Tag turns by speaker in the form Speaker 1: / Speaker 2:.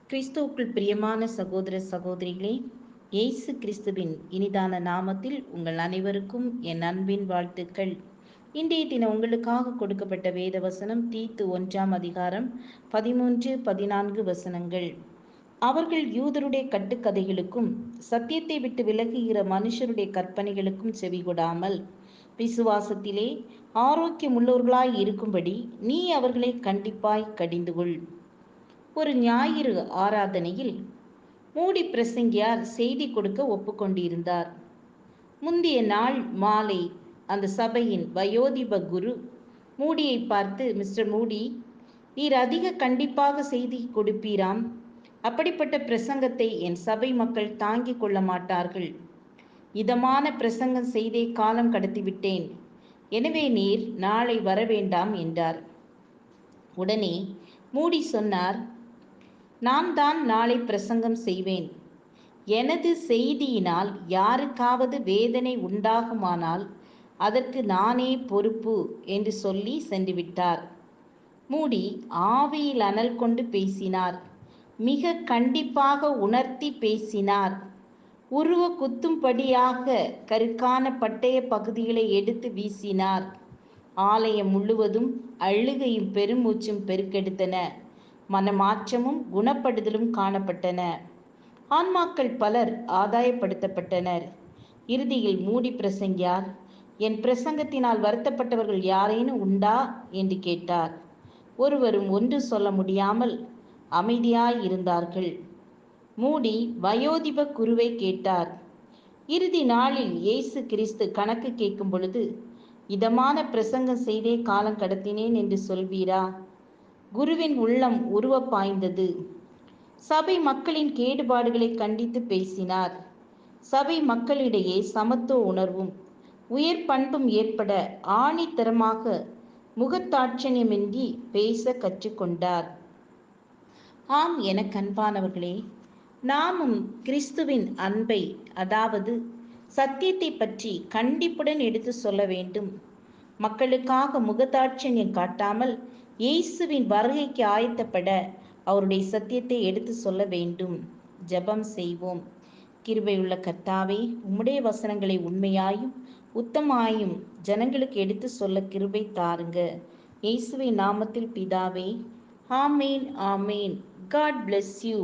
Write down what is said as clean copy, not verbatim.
Speaker 1: கிறிஸ்துவுக்குள் பிரியமான சகோதர சகோதரிகளே, இயேசு கிறிஸ்துவின் இனிதான நாமத்தில் உங்கள் அனைவருக்கும் என் அன்பின் வாழ்த்துக்கள். இன்றைய தினம் உங்களுக்காக கொடுக்கப்பட்ட வேத வசனம் தீத்து 1 13, 14 வசனங்கள். அவர்கள் யூதருடைய கட்டுக்கதைகளுக்கும் சத்தியத்தை விட்டு விலகுகிற மனுஷருடைய கற்பனைகளுக்கும் செவிகொடாமல் விசுவாசத்திலே ஆரோக்கியமுள்ளவர்களாய் இருக்கும்படி நீ அவர்களை கண்டிப்பாய் கடிந்துகொள். ஒரு ஞாயிறு ஆராதனையில் மூடி பிரசங்கியார் செய்தி கொடுக்க ஒப்புக்கொண்டிருந்தார். முந்திய நாள் மாலை அந்த சபையின் வயோதிப குரு மூடியை பார்த்து, மிஸ்டர் மூடி, நீர் அதிக கண்டிப்பாக செய்தி கொடுப்பீராம். அப்படிப்பட்ட பிரசங்கத்தை என் சபை மக்கள் தாங்கிக் கொள்ள மாட்டார்கள். இதமான பிரசங்கம் செய்தே காலம் கடத்திவிட்டேன். எனவே நீர் நாளை வர வேண்டாம் என்றார். உடனே மூடி சொன்னார், நான் தான் நாளை பிரசங்கம் செய்வேன். எனது செய்தியினால் யாருக்காவது வேதனை உண்டாகுமானால் அதற்கு நானே பொறுப்பு என்று சொல்லி சென்றுவிட்டார். மூடி ஆவியில் அனல் கொண்டு பேசினார். மிக கண்டிப்பாக உணர்த்தி பேசினார். உருவ குத்தும்படியாக கருக்கான பட்டய பகுதிகளை எடுத்து வீசினார். ஆலயம் முழுவதும் அழுகையும் பெருமூச்சும் பெருக்கெடுத்தன. மனமாற்றமும் குணப்படுதலும் காணப்பட்டன. ஆன்மாக்கள் பலர் ஆதாயப்படுத்தப்பட்டனர். இறுதியில் மூடி பிரசங்கியார், என் பிரசங்கத்தினால் வருத்தப்பட்டவர்கள் யாரேனும் உண்டா என்று கேட்டார். ஒருவரும் ஒன்று சொல்ல முடியாமல் அமைதியாயிருந்தார்கள். மூடி வயோதிப குருவை கேட்டார், இறுதி நாளில் இயேசு கிறிஸ்து கணக்கு கேட்கும் பொழுது இதமான பிரசங்கம் செய்தே காலம் கடத்தினேன் என்று சொல்வீரா? குருவின் உள்ளம் உருவ பாய்ந்தது. சபை மக்களின் கேடுபாடுகளை கண்டித்து பேசினார். சபை மக்களிடையே சமத்துவ உணர்வும் உயர் பண்பும் ஏற்பட ஆணித்தரமாக முகத்தாட்சணியமின்றி பேச கற்றுக்கொண்டார். ஆம், எனக்கு அன்பானவர்களே, நாமும் கிறிஸ்துவின் அன்பை, அதாவது சத்தியத்தை பற்றி கண்டிப்புடன் எடுத்து சொல்ல வேண்டும். மக்களுக்காக முகதாட்சணியம் காட்டாமல் இயேசுவின் வருகைக்கு ஆயத்தப்பட அவருடைய சத்தியத்தை எடுத்து சொல்ல வேண்டும். ஜெபம் செய்வோம். கிருபையுள்ள கர்த்தாவே, உம்முடைய வசனங்களை உண்மையாயும் உத்தமாயும் ஜனங்களுக்கு எடுத்து சொல்ல கிருபை தாருங்க. இயேசுவின் நாமத்தில் பிதாவே, ஆமேன், ஆமேன். God bless you.